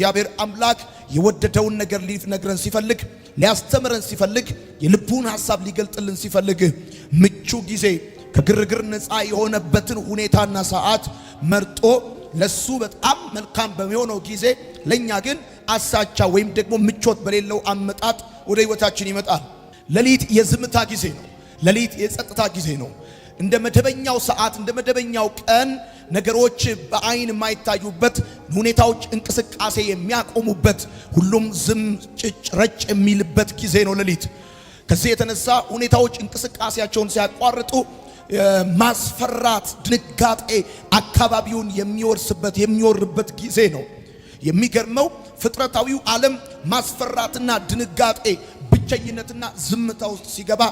እግዚአብሔር አምላክ የወደደውን ነገር ሊነግረን ሲፈልግ ሊያስተምረን ሲፈልግ የልቡን ሐሳብ ሊገልጥልን ሲፈልግ ምቹ ጊዜ ከግርግር ነፃ የሆነበትን ሁኔታና ሰዓት መርጦ ለሱ በጣም መልካም በሚሆነው ጊዜ ለኛ ግን አሳቻ ወይም ደግሞ ምቾት በሌለው አመጣጥ ወደ ህይወታችን ይመጣል። ሌሊት የዝምታ ጊዜ ነው። ሌሊት የጸጥታ ጊዜ ነው። እንደ መደበኛው ሰዓት እንደ መደበኛው ቀን ነገሮች በአይን የማይታዩበት ሁኔታዎች እንቅስቃሴ የሚያቆሙበት ሁሉም ዝም ጭጭ ረጭ የሚልበት ጊዜ ነው ሌሊት። ከዚህ የተነሳ ሁኔታዎች እንቅስቃሴያቸውን ሲያቋርጡ ማስፈራት ድንጋጤ አካባቢውን የሚወርስበት የሚወርበት ጊዜ ነው። የሚገርመው ፍጥረታዊው ዓለም ማስፈራትና ድንጋጤ ብቸኝነትና ዝምታ ውስጥ ሲገባ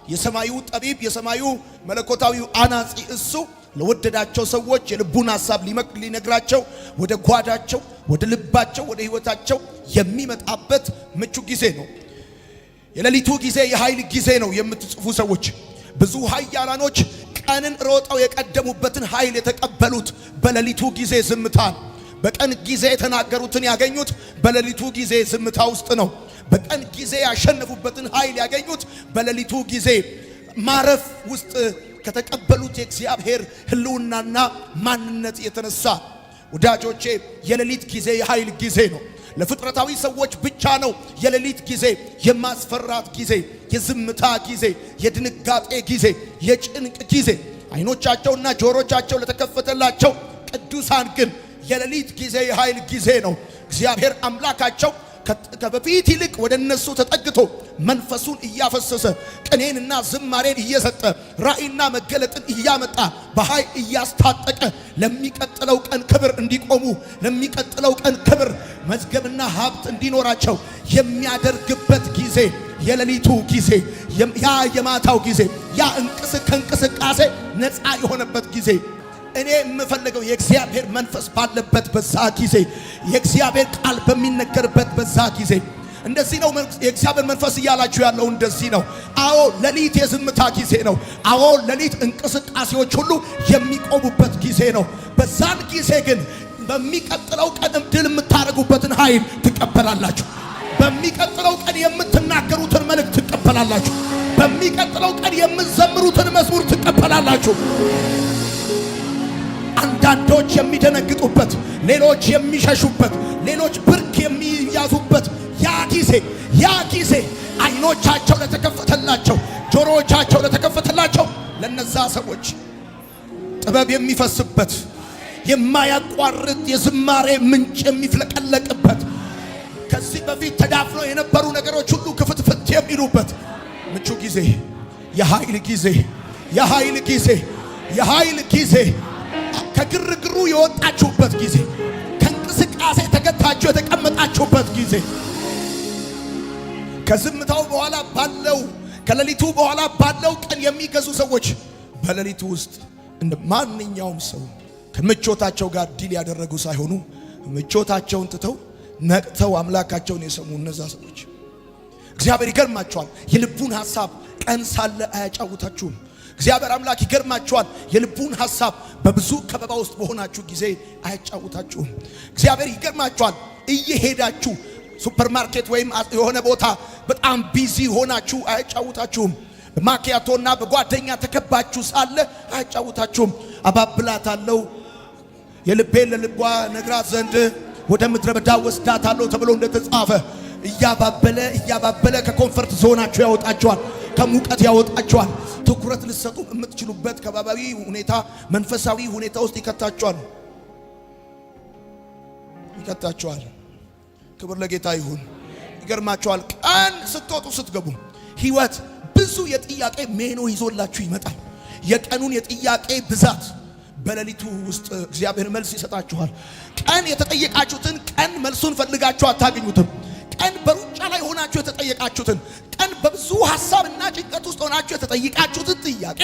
የሰማዩ ጠቢብ የሰማዩ መለኮታዊው አናጺ እሱ ለወደዳቸው ሰዎች የልቡን ሐሳብ ሊነግራቸው ወደ ጓዳቸው ወደ ልባቸው ወደ ህይወታቸው የሚመጣበት ምቹ ጊዜ ነው። የሌሊቱ ጊዜ የኃይል ጊዜ ነው የምትጽፉ ሰዎች ብዙ ኃያላኖች ቀንን ሮጠው የቀደሙበትን ኃይል የተቀበሉት በሌሊቱ ጊዜ ዝምታን በቀን ጊዜ የተናገሩትን ያገኙት በሌሊቱ ጊዜ ዝምታ ውስጥ ነው። በቀን ጊዜ ያሸነፉበትን ኃይል ያገኙት በሌሊቱ ጊዜ ማረፍ ውስጥ ከተቀበሉት የእግዚአብሔር ህልውናና ማንነት የተነሳ ወዳጆቼ የሌሊት ጊዜ የኃይል ጊዜ ነው። ለፍጥረታዊ ሰዎች ብቻ ነው የሌሊት ጊዜ የማስፈራት ጊዜ የዝምታ ጊዜ የድንጋጤ ጊዜ የጭንቅ ጊዜ። አይኖቻቸውና ጆሮቻቸው ለተከፈተላቸው ቅዱሳን ግን የሌሊት ጊዜ የኃይል ጊዜ ነው። እግዚአብሔር አምላካቸው ከበፊት ይልቅ ወደ እነሱ ተጠግቶ መንፈሱን እያፈሰሰ ቅኔንና ዝማሬን እየሰጠ ራእይና መገለጥን እያመጣ በኃይል እያስታጠቀ ለሚቀጥለው ቀን ክብር እንዲቆሙ ለሚቀጥለው ቀን ክብር መዝገብና ሀብት እንዲኖራቸው የሚያደርግበት ጊዜ የሌሊቱ ጊዜ ያ የማታው ጊዜ ያ ከእንቅስቃሴ ነፃ የሆነበት ጊዜ። እኔ የምፈልገው የእግዚአብሔር መንፈስ ባለበት በዛ ጊዜ የእግዚአብሔር ቃል በሚነገርበት በዛ ጊዜ እንደዚህ ነው የእግዚአብሔር መንፈስ እያላችሁ ያለው እንደዚህ ነው። አዎ ሌሊት የዝምታ ጊዜ ነው። አዎ ሌሊት እንቅስቃሴዎች ሁሉ የሚቆሙበት ጊዜ ነው። በዛን ጊዜ ግን በሚቀጥለው ቀን ድል የምታደርጉበትን ኃይል ትቀበላላችሁ። በሚቀጥለው ቀን የምትናገሩትን መልእክት ትቀበላላችሁ። በሚቀጥለው ቀን የምትዘምሩትን መዝሙር ትቀበላላችሁ። አንዳንዶች የሚደነግጡበት ሌሎች የሚሸሹበት ሌሎች ብርክ የሚያዙበት ያ ጊዜ አይኖቻቸው ለተከፈተላቸው ጆሮዎቻቸው ለተከፈተላቸው ለነዛ ሰዎች ጥበብ የሚፈስበት የማያቋርጥ የዝማሬ ምንጭ የሚፍለቀለቅበት ከዚህ በፊት ተዳፍኖ የነበሩ ነገሮች ሁሉ ክፍትፍት የሚሉበት ምቹ ጊዜ የኃይል ጊዜ የኃይል ጊዜ የኃይል ጊዜ ከግርግሩ የወጣችሁበት ጊዜ ከእንቅስቃሴ ተገታችሁ የተቀመጣችሁበት ጊዜ ከዝምታው በኋላ ባለው ከሌሊቱ በኋላ ባለው ቀን የሚገዙ ሰዎች በሌሊቱ ውስጥ እንደ ማንኛውም ሰው ከምቾታቸው ጋር ዲል ያደረጉ ሳይሆኑ ምቾታቸውን ትተው ነቅተው አምላካቸውን የሰሙ እነዛ ሰዎች እግዚአብሔር ይገርማቸዋል። የልቡን ሐሳብ ቀን ሳለ አያጫውታችሁም። እግዚአብሔር አምላክ ይገርማችኋል። የልቡን ሐሳብ በብዙ ከበባ ውስጥ በሆናችሁ ጊዜ አያጫውታችሁም። እግዚአብሔር ይገርማችኋል። እየሄዳችሁ ሱፐርማርኬት ወይም የሆነ ቦታ በጣም ቢዚ ሆናችሁ አያጫውታችሁም። በማኪያቶና በጓደኛ ተከባችሁ ሳለ አያጫውታችሁም። አባብላታለሁ የልቤን ለልቧ ነግራት ዘንድ ወደ ምድረ በዳ ወስዳታለሁ ተብሎ እንደተጻፈ እያባበለ ከኮንፈርት ዞናችሁ ያወጣችኋል። ከሙቀት ያወጣችኋል። ትኩረት ልትሰጡ የምትችሉበት ከባባዊ ሁኔታ መንፈሳዊ ሁኔታ ውስጥ ይከታችኋል። ክብር ለጌታ ይሁን። ይገርማችኋል። ቀን ስትወጡ ስትገቡ ህይወት ብዙ የጥያቄ ሜኖ ይዞላችሁ ይመጣል። የቀኑን የጥያቄ ብዛት በሌሊቱ ውስጥ እግዚአብሔር መልስ ይሰጣችኋል። ቀን የተጠየቃችሁትን ቀን መልሱን ፈልጋችሁ አታገኙትም። ቀን በሩጫ ላይ ሆናችሁ የተጠየቃችሁትን ቀን በብዙ ሐሳብና ጭንቀት ውስጥ ሆናችሁ የተጠየቃችሁትን ጥያቄ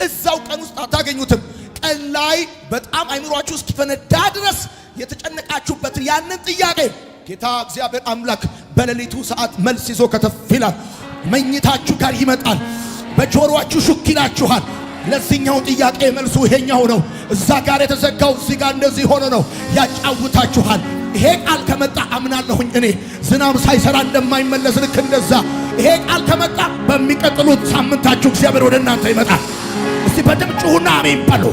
እዛው ቀን ውስጥ አታገኙትም። ቀን ላይ በጣም አይምሯችሁ እስኪፈነዳ ድረስ የተጨነቃችሁበትን ያንን ጥያቄ ጌታ እግዚአብሔር አምላክ በሌሊቱ ሰዓት መልስ ይዞ ከተፍ ይላል። መኝታችሁ ጋር ይመጣል። በጆሮአችሁ ሹክ ይላችኋል። ለዚህኛው ጥያቄ መልሱ ይሄኛው ነው። እዛ ጋር የተዘጋው እዚህ ጋር እንደዚህ ሆኖ ነው። ያጫውታችኋል። ይሄ ቃል ከመጣ አምናለሁኝ እኔ ዝናብ ሳይሰራ እንደማይመለስ ልክ እንደዛ ይሄ ቃል ከመጣ በሚቀጥሉት ሳምንታችሁ እግዚአብሔር ወደ እናንተ ይመጣል። እስቲ በደም ጩሁና አሜን በሉ።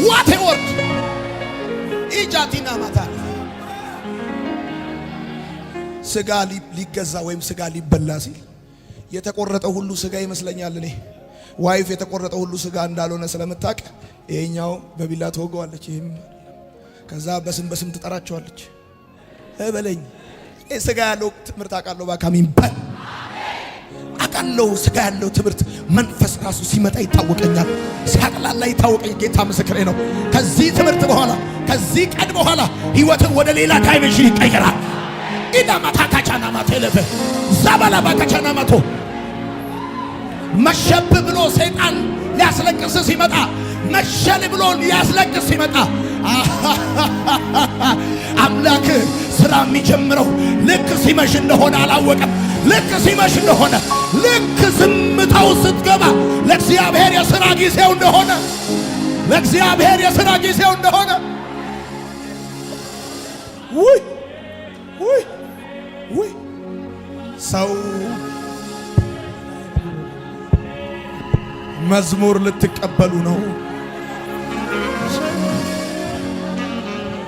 ዋቴ ወርድ ኢጃቲና ማታ ስጋ ሊገዛ ወይም ስጋ ሊበላ ሲል የተቆረጠ ሁሉ ስጋ ይመስለኛል። እኔ ዋይፍ የተቆረጠ ሁሉ ስጋ እንዳልሆነ ስለምታውቅ ይሄኛው በቢላ ተወገዋለች፣ ይሄም ከዛ በስም ትጠራቸዋለች። በለኝ ስጋ ያለው ትምህርት አቃለው ባካሚን በል አቃለው ስጋ ያለው ትምህርት መንፈስ ራሱ ሲመጣ ይታወቀኛል፣ ሲያቅላላ ይታወቀኝ። ጌታ ምስክሬ ነው። ከዚህ ትምህርት በኋላ ከዚህ ቀን በኋላ ህይወትን ወደ ሌላ ዳይሜንሽን ይቀየራል። ኢዳ ማታካቻና ማተለፈ ዛባላ ባካቻና ማቶ መሸብ ብሎ ሰይጣን ሊያስለቅስ ሲመጣ መሸል ብሎ ሊያስለቅስ ሲመጣ አምላክ ስራ የሚጀምረው ልክ ሲመሽ እንደሆነ አላወቀም። ልክ ሲመሽ እንደሆነ ልክ ዝምታው ስትገባ ለእግዚአብሔር የሥራ ጊዜው እንደሆነ ለእግዚአብሔር የሥራ ጊዜው እንደሆነ ውይ ሰው መዝሙር ልትቀበሉ ነው።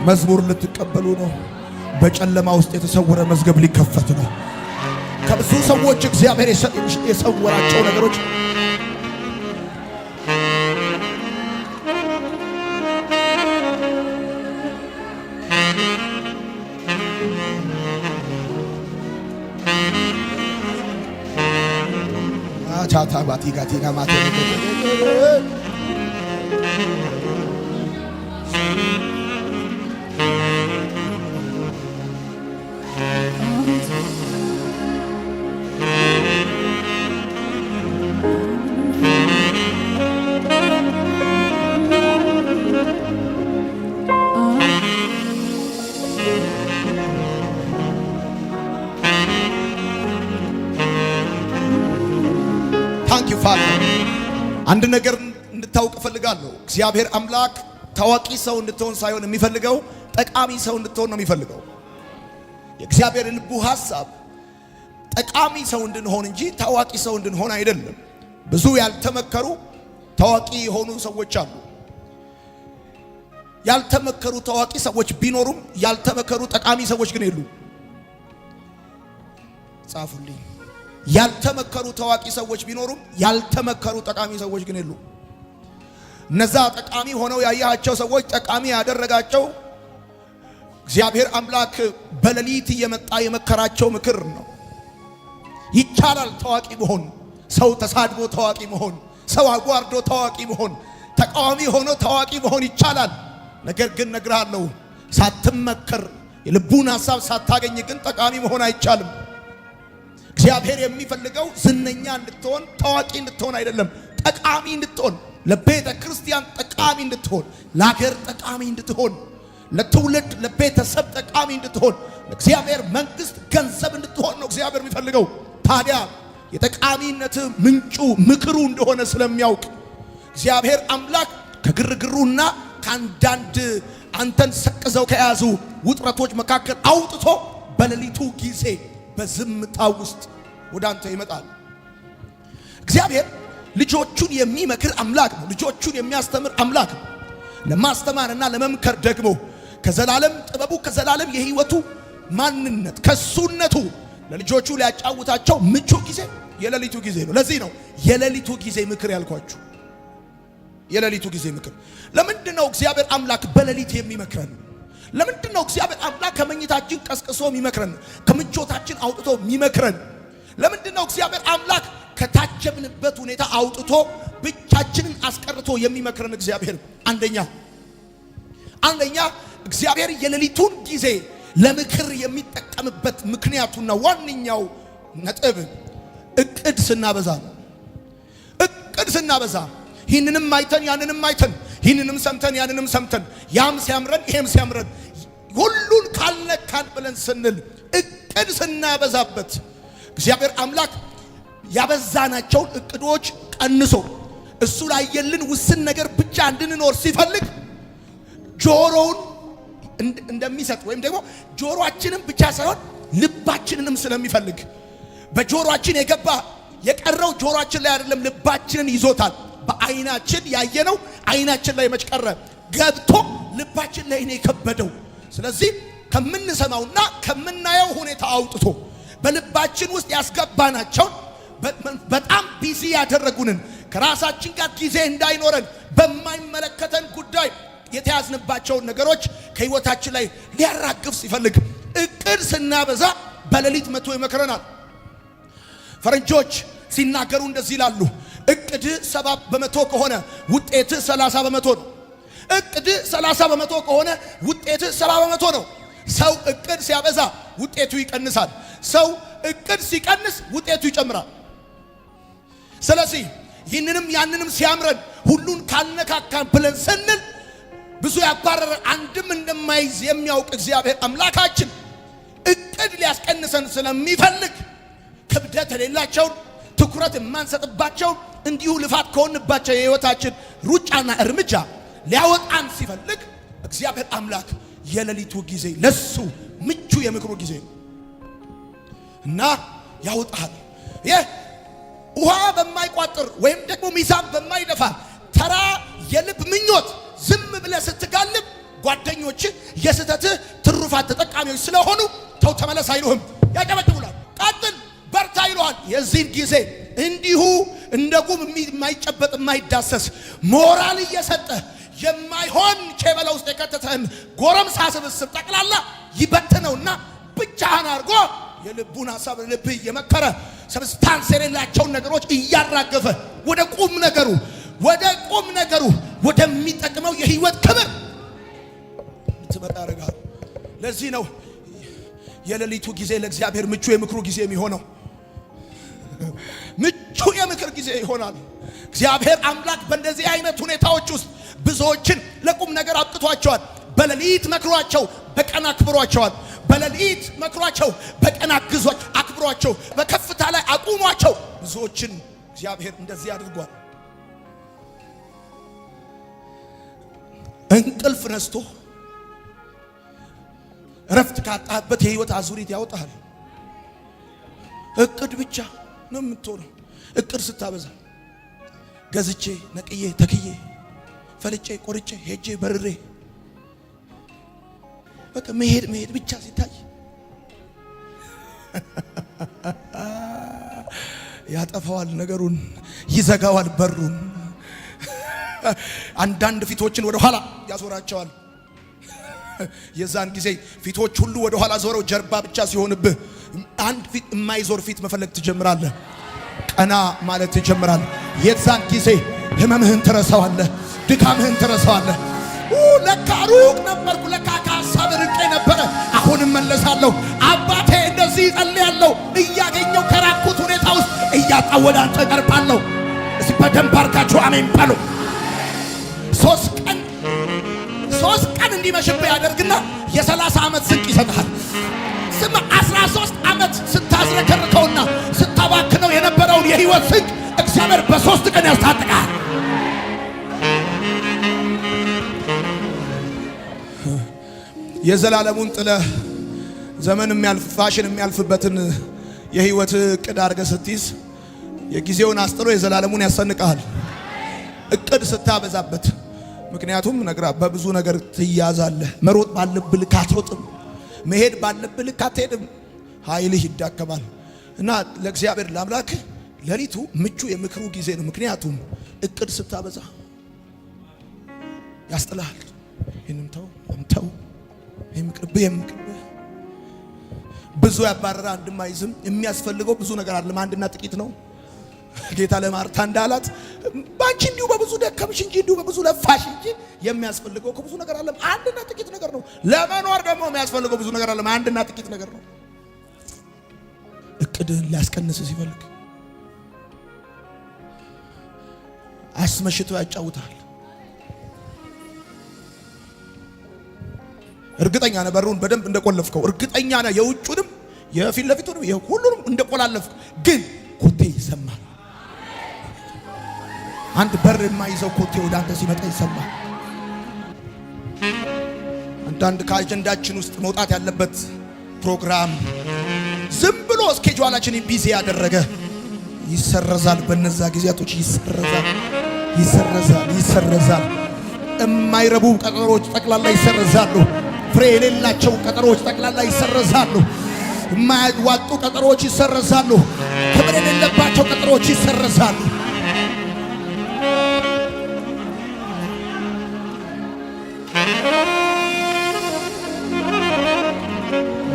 መዝሙር ልትቀበሉ ነው። በጨለማ ውስጥ የተሰወረ መዝገብ ሊከፈት ነው። ከብዙ ሰዎች እግዚአብሔር የሰወራቸው ነገሮች ቻታ ባቲጋቲና ማቴ አንድ ነገር እንድታውቅ እፈልጋለሁ። እግዚአብሔር አምላክ ታዋቂ ሰው እንድትሆን ሳይሆን የሚፈልገው ጠቃሚ ሰው እንድትሆን ነው የሚፈልገው። የእግዚአብሔር ልቡ ሐሳብ ጠቃሚ ሰው እንድንሆን እንጂ ታዋቂ ሰው እንድንሆን አይደለም። ብዙ ያልተመከሩ ታዋቂ የሆኑ ሰዎች አሉ። ያልተመከሩ ታዋቂ ሰዎች ቢኖሩም ያልተመከሩ ጠቃሚ ሰዎች ግን የሉም። ጻፉልኝ። ያልተመከሩ ታዋቂ ሰዎች ቢኖሩም ያልተመከሩ ጠቃሚ ሰዎች ግን የሉም። እነዛ ጠቃሚ ሆነው ያያቸው ሰዎች ጠቃሚ ያደረጋቸው እግዚአብሔር አምላክ በሌሊት እየመጣ የመከራቸው ምክር ነው። ይቻላል ታዋቂ መሆን፣ ሰው ተሳድቦ ታዋቂ መሆን፣ ሰው አጓርዶ ታዋቂ መሆን፣ ተቃዋሚ ሆኖ ታዋቂ መሆን ይቻላል። ነገር ግን ነግርሃለሁ፣ ሳትመከር የልቡን ሐሳብ ሳታገኝ ግን ጠቃሚ መሆን አይቻልም። እግዚአብሔር የሚፈልገው ዝነኛ እንድትሆን ታዋቂ እንድትሆን አይደለም፣ ጠቃሚ እንድትሆን፣ ለቤተ ክርስቲያን ጠቃሚ እንድትሆን፣ ለሀገር ጠቃሚ እንድትሆን፣ ለትውልድ ለቤተሰብ ጠቃሚ እንድትሆን፣ ለእግዚአብሔር መንግስት ገንዘብ እንድትሆን ነው እግዚአብሔር የሚፈልገው። ታዲያ የጠቃሚነት ምንጩ ምክሩ እንደሆነ ስለሚያውቅ እግዚአብሔር አምላክ ከግርግሩና ከአንዳንድ አንተን ሰቅዘው ከያዙ ውጥረቶች መካከል አውጥቶ በሌሊቱ ጊዜ በዝምታ ውስጥ ወደ አንተ ይመጣል። እግዚአብሔር ልጆቹን የሚመክር አምላክ ነው። ልጆቹን የሚያስተምር አምላክ ነው። ለማስተማርና ለመምከር ደግሞ ከዘላለም ጥበቡ ከዘላለም የህይወቱ ማንነት ከሱነቱ ለልጆቹ ሊያጫውታቸው ምቹ ጊዜ የሌሊቱ ጊዜ ነው። ለዚህ ነው የሌሊቱ ጊዜ ምክር ያልኳችሁ። የሌሊቱ ጊዜ ምክር ለምንድነው እግዚአብሔር አምላክ በሌሊት የሚመክረን? ለምንድነው እግዚአብሔር አምላክ ከመኝታችን ቀስቅሶ የሚመክረን? ከምቾታችን አውጥቶ የሚመክረን? ለምንድነው እግዚአብሔር አምላክ ከታጀብንበት ሁኔታ አውጥቶ ብቻችንን አስቀርቶ የሚመክረን? እግዚአብሔር አንደኛ እግዚአብሔር የሌሊቱን ጊዜ ለምክር የሚጠቀምበት ምክንያቱና ዋነኛው ነጥብ እቅድ ስናበዛ ነው። እቅድ ስናበዛ ይህንንም አይተን ያንንም አይተን ይህንንም ሰምተን ያንንም ሰምተን ያም ሲያምረን ይሄም ሲያምረን ሁሉን ካልነካን ብለን ስንል እቅድ ስናበዛበት እግዚአብሔር አምላክ ያበዛናቸውን እቅዶች ቀንሶ እሱ ላይ የልን ውስን ነገር ብቻ እንድንኖር ሲፈልግ ጆሮውን እንደሚሰጥ ወይም ደግሞ ጆሮአችንን ብቻ ሳይሆን ልባችንንም ስለሚፈልግ በጆሮአችን የገባ የቀረው ጆሮአችን ላይ አይደለም፣ ልባችንን ይዞታል። በአይናችን ያየነው አይናችን ላይ መች ቀረ? ገብቶ ልባችን ላይ ነው የከበደው። ስለዚህ ከምንሰማውና ከምናየው ሁኔታ አውጥቶ በልባችን ውስጥ ያስገባናቸውን በጣም ቢዚ ያደረጉንን ከራሳችን ጋር ጊዜ እንዳይኖረን በማይመለከተን ጉዳይ የተያዝንባቸውን ነገሮች ከህይወታችን ላይ ሊያራግፍ ሲፈልግ እቅድ ስናበዛ በሌሊት መጥቶ ይመክረናል። ፈረንጆች ሲናገሩ እንደዚህ ይላሉ፣ እቅድ 70% ከሆነ ውጤት 30% ነው። እቅድ 30% ከሆነ ውጤት 70% ነው። ሰው እቅድ ሲያበዛ ውጤቱ ይቀንሳል። ሰው እቅድ ሲቀንስ ውጤቱ ይጨምራል። ስለዚህ ይህንንም ያንንም ሲያምረን ሁሉን ካልነካካን ብለን ስንል ብዙ ያባረረ አንድም እንደማይዝ የሚያውቅ እግዚአብሔር አምላካችን እቅድ ሊያስቀንሰን ስለሚፈልግ ክብደት የሌላቸውን ትኩረት የማንሰጥባቸው እንዲሁ ልፋት ከሆንባቸው የህይወታችን ሩጫና እርምጃ ሊያወጣን ሲፈልግ እግዚአብሔር አምላክ የሌሊቱ ጊዜ ለሱ ምቹ የምክሩ ጊዜ እና ያወጣል። ውሃ በማይቋጥር ወይም ደግሞ ሚዛን በማይደፋ ተራ የልብ ምኞት ዝም ብለህ ስትጋልብ ጓደኞች የስተትህ ትሩፋት ተጠቃሚዎች ስለሆኑ ተው ተመለስ አይሉህም፣ ያጨበጭቡላል። ቀጥል በርታ ይሉሃል። የዚህን ጊዜ እንዲሁ እንደ ጉም የማይጨበጥ የማይዳሰስ ሞራል እየሰጠ የማይሆን ቼበላ ውስጥ የከተተህን ጎረምሳ ስብስብ ጠቅላላ ይበትነውና ብቻህን አድርጎ የልቡን ሐሳብ ልብህ እየመከረ ሰብስታንስ የሌላቸውን ነገሮች እያራገፈ ወደ ቁም ነገሩ ወደሚጠቅመው የህይወት ክብር ትመጣ ያደርጋል። ለዚህ ነው የሌሊቱ ጊዜ ለእግዚአብሔር ምቹ የምክሩ ጊዜ የሚሆነው። ምቹ የምክር ጊዜ ይሆናል። እግዚአብሔር አምላክ በእንደዚህ አይነት ሁኔታዎች ውስጥ ብዙዎችን ለቁም ነገር አብቅቷቸዋል። በሌሊት መክሯቸው በቀን አክብሯቸዋል። በሌሊት መክሯቸው በቀን አክብሯቸው በከፍታ ላይ አቁሟቸው ብዙዎችን እግዚአብሔር እንደዚህ አድርጓል። እንቅልፍ ነስቶ እረፍት ካጣህበት የህይወት አዙሪት ያወጣል። እቅድ ብቻ ነው የምትሆነው። እቅድ ስታበዛ ገዝቼ ነቅዬ ተክዬ ፈልጬ ቆርጬ ሄጄ በርሬ በቃ መሄድ ብቻ ሲታይ ያጠፋዋል፣ ነገሩን ይዘጋዋል፣ በሩን። አንዳንድ ፊቶችን ወደ ኋላ ያዞራቸዋል። የዛን ጊዜ ፊቶች ሁሉ ወደ ኋላ ዞረው ጀርባ ብቻ ሲሆንብህ አንድ ፊት የማይዞር ፊት መፈለግ ትጀምራለህ። ቀና ማለት ትጀምራለህ። የዛን ጊዜ ህመምህን ትረሳዋለህ፣ ድካምህን ትረሳዋለህ። ለካ ሩቅ ነበርኩ፣ ለካ ከሀሳብ ርቄ ነበረ፣ አሁንም መለሳለሁ። አባቴ እንደዚህ ጸልያለሁ፣ እያገኘው ከራኩት ሁኔታ ውስጥ እያጣሁ ወደ አንተ ቀርባለሁ። እስቲ በደንብ አድርጋችሁ አሜን በሉ። ሶስት ቀን እንዲመሽብህ ያደርግና የ30 ዓመት ስንቅ ይሰጥሃል። 13 ዓመት ስታዝረከርከውና ስታባክነው የነበረውን የህይወት ስንቅ እግዚአብሔር በ3 ቀን ያስታጥቃል። የዘላለሙን ጥለህ ዘመን የሚያልፍ ፋሽን የሚያልፍበትን የህይወት እቅድ አድርገህ ስትይዝ የጊዜውን አስጥሎ የዘላለሙን ያሰንቃል። እቅድ ስታበዛበት ምክንያቱም በብዙ ነገር ትያዛለህ። መሮጥ ባለብህ ልክ አትሮጥም፣ መሄድ ባለብህ ልክ አትሄድም፣ ኃይልህ ይዳከማል። እና ለእግዚአብሔር ለአምላክ ሌሊቱ ምቹ የምክሩ ጊዜ ነው። ምክንያቱም እቅድ ስታበዛ ያስጥልሃል። ይህንም ተው የምቅርብህ ብዙ ያባረረ አንድም አይዝም። የሚያስፈልገው ብዙ ነገር አይደለም፣ አንድና ጥቂት ነው። ጌታ ለማርታ እንዳላት ባንቺ እንዲሁ በብዙ ደከምሽ እንጂ እንዲሁ በብዙ ለፋሽ እንጂ የሚያስፈልገው ብዙ ነገር አይደለም፣ አንድና ጥቂት ነገር ነው። ለመኖር ደግሞ የሚያስፈልገው ብዙ ነገር አይደለም፣ አንድና ጥቂት ነገር ነው። እቅድህን ሊያስቀንስ ሲፈልግ አስመሽቶ ያጫውታል። እርግጠኛ ነህ በሩን በደንብ እንደቆለፍከው፣ እርግጠኛ ነህ የውጩንም የፊት ለፊቱንም ሁሉንም እንደቆላለፍኩ ግን ኮቴ ይሰማል። አንድ በር የማይዘው ኮቴ ወደ አንተ ሲመጣ ይሰማል። አንዳንድ ከአጀንዳችን ውስጥ መውጣት ያለበት ፕሮግራም ዝም ብሎ ስኬጁላችንን ቢዚ ያደረገ ይሰረዛል። በነዛ ጊዜያቶች ይሰረዛል። የማይረቡ ቀጠሮች ጠቅላላ ይሰረዛሉ። ፍሬ የሌላቸው ቀጠሮች ጠቅላላ ይሰረዛሉ። የማያዋጡ ቀጠሮች ይሰረዛሉ። ክብር የሌለባቸው ቀጠሮች ይሰረዛሉ።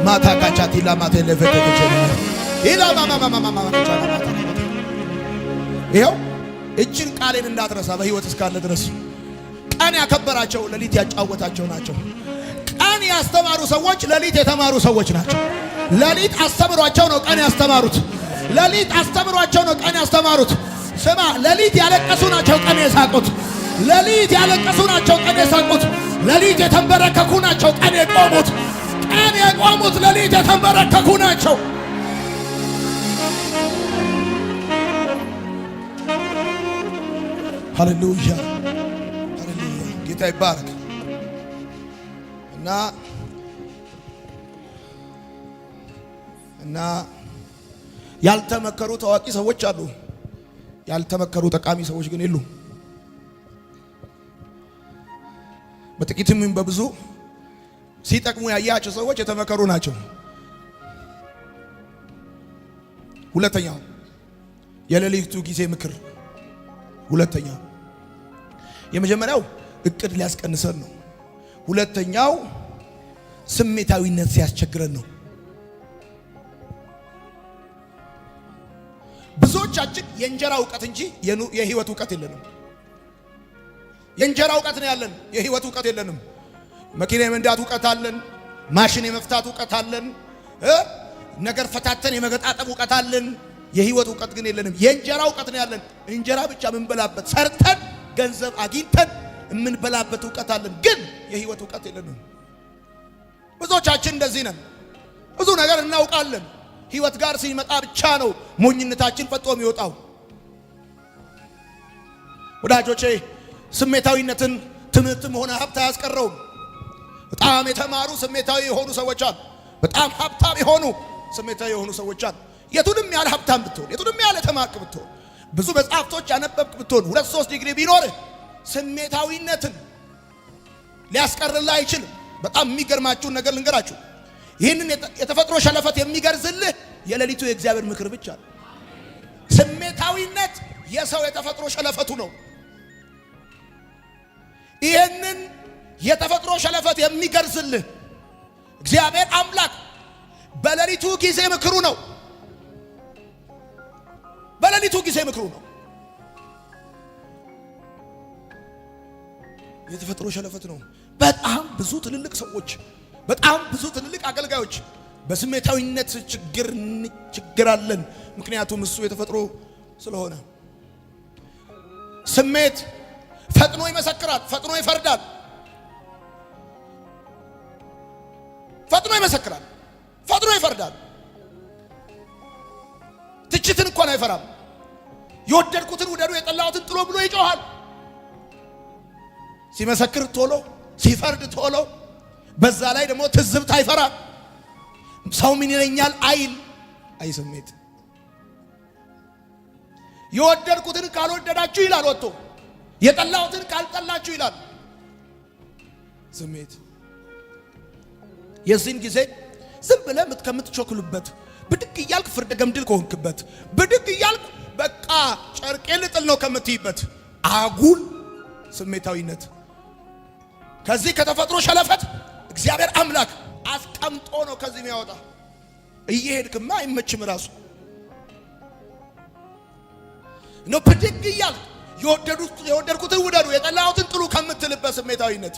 ማታ ካቻት ኢላማቴ ለፈተከቸ ይኸው እችን ቃሌን እንዳትረሳ በህይወት እስካለ ድረስ ቀን ያከበራቸው ሌሊት ያጫወታቸው ናቸው። ቀን ያስተማሩ ሰዎች ሌሊት የተማሩ ሰዎች ናቸው። ሌሊት አስተምሯቸው ነው ቀን ያስተማሩት። ሌሊት አስተምሯቸው ነው ቀን ያስተማሩት። ስማ፣ ሌሊት ያለቀሱ ናቸው ቀን የሳቁት። ሌሊት ያለቀሱ ናቸው ቀን የሳቁት። ሌሊት የተንበረከኩ ናቸው ቀን የቆሙት። ቀን የቆሙት ሌሊት የተንበረከኩ ናቸው። ሃሌሉያ ሃሌሉያ፣ ጌታ ይባረክ። እና ያልተመከሩ ታዋቂ ሰዎች አሉ። ያልተመከሩ ጠቃሚ ሰዎች ግን የሉ። በጥቂትም በብዙ ሲጠቅሙ ያያቸው ሰዎች የተመከሩ ናቸው። ሁለተኛው የሌሊቱ ጊዜ ምክር። ሁለተኛው የመጀመሪያው እቅድ ሊያስቀንሰን ነው። ሁለተኛው ስሜታዊነት ሲያስቸግረን ነው። ብዙዎቻችን የእንጀራ ዕውቀት እንጂ የህይወት ዕውቀት የለንም። የእንጀራ ዕውቀት ነው ያለን፣ የህይወት ዕውቀት የለንም። መኪና የመንዳት ዕውቀት አለን፣ ማሽን የመፍታት ዕውቀት አለን፣ ነገር ፈታተን የመገጣጠም ዕውቀት አለን። የህይወት ዕውቀት ግን የለንም። የእንጀራ ዕውቀት ነው ያለን። እንጀራ ብቻ የምንበላበት ሰርተን ገንዘብ አግኝተን የምንበላበት ዕውቀት አለን፣ ግን የህይወት ዕውቀት የለንም። ብዙዎቻችን እንደዚህ ነን። ብዙ ነገር እናውቃለን፣ ህይወት ጋር ሲመጣ ብቻ ነው ሞኝነታችን ፈጥቶ የሚወጣው። ወዳጆቼ ስሜታዊነትን ትምህርትም ሆነ ሀብት አያስቀረውም። በጣም የተማሩ ስሜታዊ የሆኑ ሰዎች አሉ። በጣም ሀብታም የሆኑ ስሜታዊ የሆኑ ሰዎች አሉ። የቱንም ያህል ሀብታም ብትሆን፣ የቱንም ያህል የተማርክ ብትሆን፣ ብዙ መጽሐፍቶች ያነበብክ ብትሆን፣ 2-3 ዲግሪ ቢኖርህ ስሜታዊነትን ሊያስቀርልህ አይችልም። በጣም የሚገርማችሁን ነገር ልንገራችሁ። ይህንን የተፈጥሮ ሸለፈት የሚገርዝልህ የሌሊቱ የእግዚአብሔር ምክር ብቻ ነው። ስሜታዊነት የሰው የተፈጥሮ ሸለፈቱ ነው። ይህንን የተፈጥሮ ሸለፈት የሚገርዝልህ እግዚአብሔር አምላክ በሌሊቱ ጊዜ ምክሩ ነው። በሌሊቱ ጊዜ ምክሩ ነው። የተፈጥሮ ሸለፈት ነው። በጣም ብዙ ትልልቅ ሰዎች፣ በጣም ብዙ ትልልቅ አገልጋዮች በስሜታዊነት ችግር አለን። ምክንያቱም እሱ የተፈጥሮ ስለሆነ። ስሜት ፈጥኖ ይመሰክራል፣ ፈጥኖ ይፈርዳል። ፈጥኖ ይመሰክራል፣ ፈጥኖ ይፈርዳል። ትችትን እንኳን አይፈራም። የወደድኩትን ውደዱ፣ የጠላሁትን ጥሎ ብሎ ይጮሃል። ሲመሰክር ቶሎ፣ ሲፈርድ ቶሎ። በዛ ላይ ደግሞ ትዝብት አይፈራም። ሰው ምን ይለኛል አይል። አይ ስሜት የወደድኩትን ካልወደዳችሁ ይላል ወጥቶ፣ የጠላሁትን ካልጠላችሁ ይላል ስሜት። የዚህን ጊዜ ዝም ብለህ ከምትቾክሉበት፣ ብድግ እያልክ ፍርድ ገምድል ከሆንክበት፣ ብድግ እያልክ በቃ ጨርቄን ልጥል ነው ከምትይበት አጉል ስሜታዊነት ከዚህ ከተፈጥሮ ሸለፈት እግዚአብሔር አምላክ አስቀምጦ ነው ከዚህ የሚያወጣ። እየሄድክማ አይመችም ራሱ ነው። ብድግ እያልክ የወደድኩትን ውደዱ፣ የጠላሁትን ጥሉ ከምትልበት ስሜታዊነት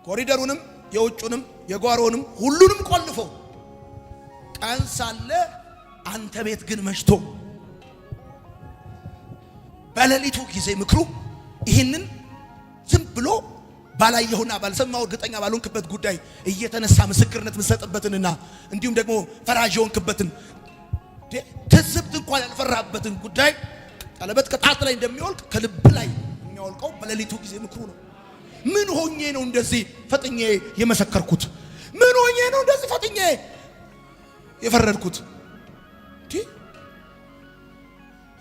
ኮሪደሩንም የውጩንም የጓሮንም ሁሉንም ቆልፎ ቀን ሳለ አንተ ቤት ግን መሽቶ በሌሊቱ ጊዜ ምክሩ ይህንን ዝም ብሎ ባላየሁና ባልሰማው እርግጠኛ ባልሆንክበት ጉዳይ እየተነሳ ምስክርነት የምትሰጥበትንና እንዲሁም ደግሞ ፈራጅ የሆንክበትን ትዝብት እንኳን ያልፈራበትን ጉዳይ ቀለበት ከጣት ላይ እንደሚወልቅ ከልብ ላይ የሚያወልቀው በሌሊቱ ጊዜ ምክሩ ነው። ምን ሆኜ ነው እንደዚህ ፈጥኜ የመሰከርኩት? ምን ሆኜ ነው እንደዚህ ፈጥኜ የፈረድኩት?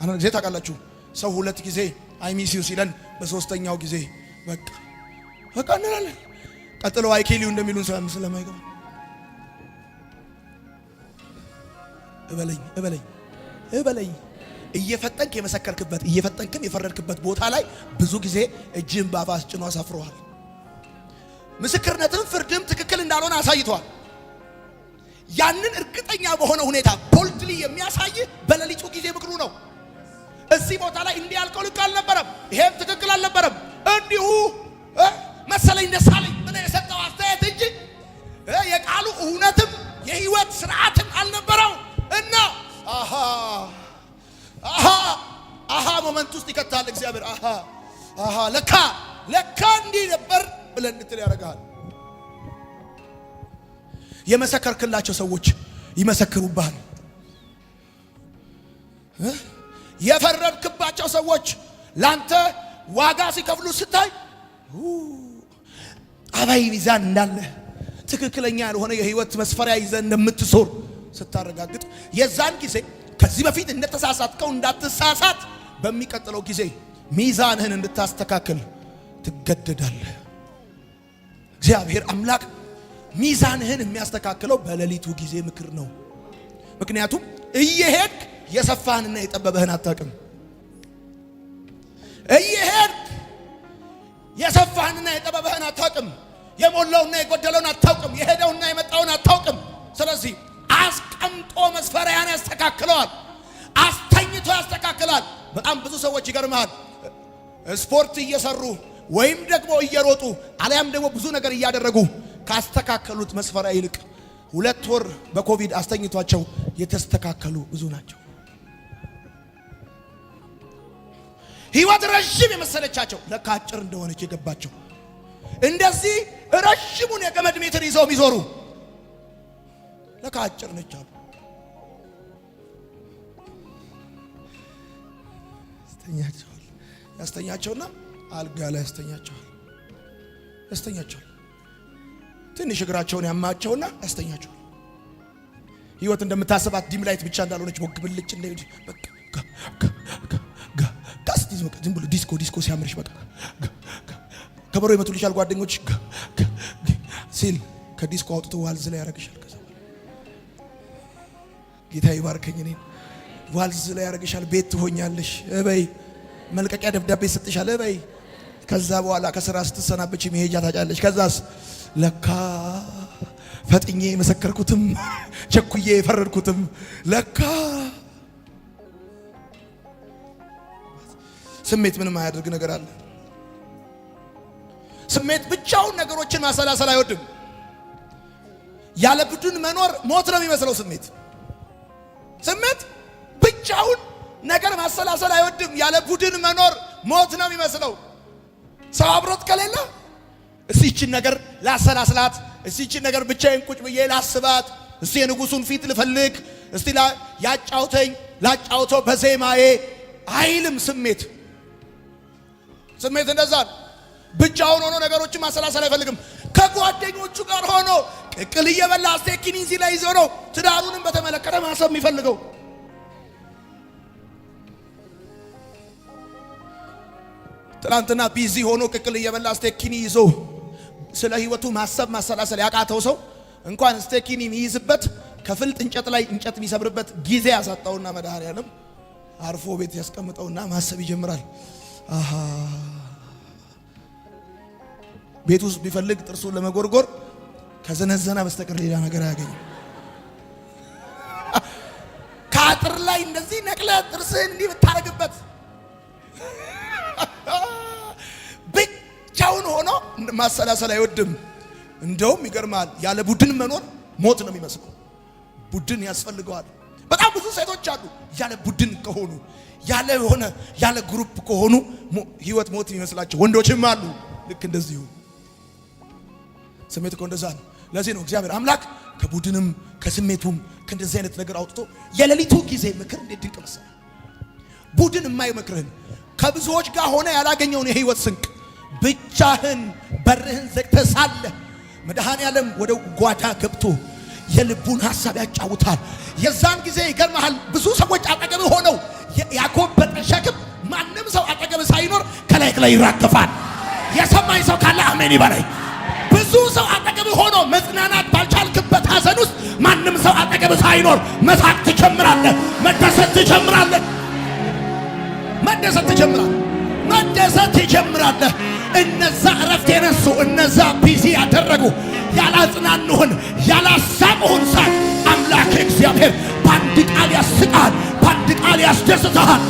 አንድ ጊዜ ታውቃላችሁ ሰው ሁለት ጊዜ አይሚሲው ሲለን በሶስተኛው ጊዜ በቃ እንላለን። ቀጥሎ አይኬሊው እንደሚሉን ስለማይገባ እበለኝ እየፈጠንክ የመሰከርክበት እየፈጠንክም የፈረድክበት ቦታ ላይ ብዙ ጊዜ እጅን ባፋስ ጭኖ አሳፍረዋል። ምስክርነትም ፍርድም ትክክል እንዳልሆነ አሳይቷል። ያንን እርግጠኛ በሆነ ሁኔታ ቦልድሊ የሚያሳይ በሌሊቱ ጊዜ ምክሩ ነው። እዚህ ቦታ ላይ እንዲህ ያልከው ልክ አልነበረም፣ ይሄም ትክክል አልነበረም፣ እንዲሁ መሰለኝ ደሳለኝ ምን የሰጠው አስተያየት እንጂ የቃሉ እውነትም የህይወት ስርዓትም አልነበረው እና አሃ ሞመንት ውስጥ ይከታል እግዚአብሔር። ለካ እንዲህ ነበር ብለን እንድትል ያደርጋል። የመሰከርክላቸው ሰዎች ይመሰክሩብሃል። የፈረድክባቸው ሰዎች ላንተ ዋጋ ሲከፍሉ ስታይ አባይ ሚዛን እንዳለ ትክክለኛ ያልሆነ የህይወት መስፈሪያ ይዘህ እንደምትዞር ስታረጋግጥ የዛን ጊዜ ከዚህ በፊት እንደተሳሳትከው እንዳትሳሳት በሚቀጥለው ጊዜ ሚዛንህን እንድታስተካክል ትገደዳለህ። እግዚአብሔር አምላክ ሚዛንህን የሚያስተካክለው በሌሊቱ ጊዜ ምክር ነው። ምክንያቱም እየሄድክ የሰፋህንና የጠበበህን አታውቅም። እየሄድክ የሰፋህንና የጠበበህን አታውቅም። የሞላውና የጎደለውን አታውቅም። የሄደውና የመጣውን አታውቅም። ስለዚህ አስቀምጦ መስፈሪያን ያስተካክለዋል። አስተኝቶ ያስተካክላል። በጣም ብዙ ሰዎች ይገርማል፣ ስፖርት እየሰሩ ወይም ደግሞ እየሮጡ አሊያም ደግሞ ብዙ ነገር እያደረጉ ካስተካከሉት መስፈሪያ ይልቅ 2 ወር በኮቪድ አስተኝቷቸው የተስተካከሉ ብዙ ናቸው። ህይወት ረጅም የመሰለቻቸው ለካ አጭር እንደሆነች የገባቸው እንደዚህ ረጅሙን የገመድ ሜትር ይዘው የሚዞሩ ለካ አጭር ነች አሉ። ያስተኛቸውና አልጋ ላይ ያስተኛቸዋል። ትንሽ እግራቸውን ያማቸውና ያስተኛቸዋል። ህይወት እንደምታስባት ዲም ላይት ብቻ እንዳልሆነች ቦግ ብልጭ እንደዚህ በቃ ጋስቲዝ በቃ ዝም ብሎ ዲስኮ ሲያምርሽ በቃ ከበሮ ይመቱልሻል ጓደኞች ሲል ከዲስኮ አውጥቶ ዋልዝ ላይ ያረግሻል። ከዛ ጌታ ይባርከኝ እኔን ዋልዝ ላይ ያረግሻል። ቤት ትሆኛለሽ እበይ መልቀቂያ ደብዳቤ ሰጥሻል እበይ። ከዛ በኋላ ከስራ ስትሰናበች መሄጃ ታጫለሽ። ከዛስ ለካ ፈጥኜ የመሰከርኩትም ቸኩዬ የፈረድኩትም ለካ ስሜት ምንም አያደርግ ነገር አለ። ስሜት ብቻውን ነገሮችን ማሰላሰል አይወድም። ያለ ቡድን መኖር ሞት ነው የሚመስለው። ስሜት ብቻውን ነገር ማሰላሰል አይወድም። ያለ ቡድን መኖር ሞት ነው የሚመስለው። ሰው አብሮት ከሌለ እስቲ ይህችን ነገር ላሰላስላት፣ እስቲ ይህችን ነገር ብቻዬን ቁጭ ብዬ ላስባት፣ እስቲ የንጉሱን ፊት ልፈልግ፣ እስቲ ላጫውተው በዜማዬ አይልም። ስሜት እንደዛ ነው። ብቻውን ሆኖ ነገሮችን ማሰላሰል አይፈልግም። ከጓደኞቹ ጋር ሆኖ ቅቅል እየበላ ስቴኪን እዚህ ላይ ይዞ ነው ትዳሩንም በተመለከተ ማሰብ የሚፈልገው። ትናንትና ቢዚ ሆኖ ቅቅል እየበላ ስቴኪን ይዞ ስለ ህይወቱ ማሰላሰል ያቃተው ሰው እንኳን ስቴኪን የሚይዝበት ከፍልጥ እንጨት ላይ እንጨት የሚሰብርበት ጊዜ ያሳጣውና መድኃኒዓለም አርፎ ቤት ያስቀምጠውና ማሰብ ይጀምራል። ቤት ውስጥ ቢፈልግ ጥርሱን ለመጎርጎር ከዘነዘና በስተቀር ሌላ ነገር አያገኝም። ከአጥር ላይ እንደዚህ ነቅለ ጥርስህን እንዲህ ብታረግበት ብቻውን ሆኖ ማሰላሰል አይወድም። እንደውም ይገርማል፣ ያለ ቡድን መኖር ሞት ነው የሚመስለው። ቡድን ያስፈልገዋል። በጣም ብዙ ሴቶች አሉ ያለ ቡድን ከሆኑ ያለ ግሩፕ ከሆኑ ህይወት ሞት የሚመስላቸው ወንዶችም አሉ ልክ እንደዚሁ። ስሜት እኮ እንደዛ ነው። ለዚህ ነው እግዚአብሔር አምላክ ከቡድንም ከስሜቱም ከእንደዚህ አይነት ነገር አውጥቶ የሌሊቱ ጊዜ ምክር እንዴት ድንቅ መሰለ። ቡድን የማይመክርህን ከብዙዎች ጋር ሆነ ያላገኘውን የህይወት ስንቅ ብቻህን በርህን ዘግተህ ሳለ መድኃኔዓለም ወደ ጓዳ ገብቶ የልቡን ሐሳብ ያጫውታል። የዛን ጊዜ ይገርምሃል ብዙ ሰዎች አጠገብ ሆነው ያኮበጠ ሸክም ማንም ሰው አጠገብ ሳይኖር ከላይ ላይ ይራገፋል። የሰማኝ ሰው ካለ አሜን ይበለኝ። ብዙ ሰው አጠገብ ሆኖ መጽናናት ባልቻልክበት ሐዘን ውስጥ ማንም ሰው አጠገብ ሳይኖር መሳቅ ትጀምራለህ፣ መደሰት ትጀምራለህ፣ መደሰት ትጀምራለህ። እነዛ እረፍት የነሱ እነዛ ቢዚ ያደረጉ ያላጽናኑህን ያላሳቁህን ሳቅ አምላክ እግዚአብሔር በአንድ ቃል ያስቃል፣ በአንድ ቃል ያስደስትሃል።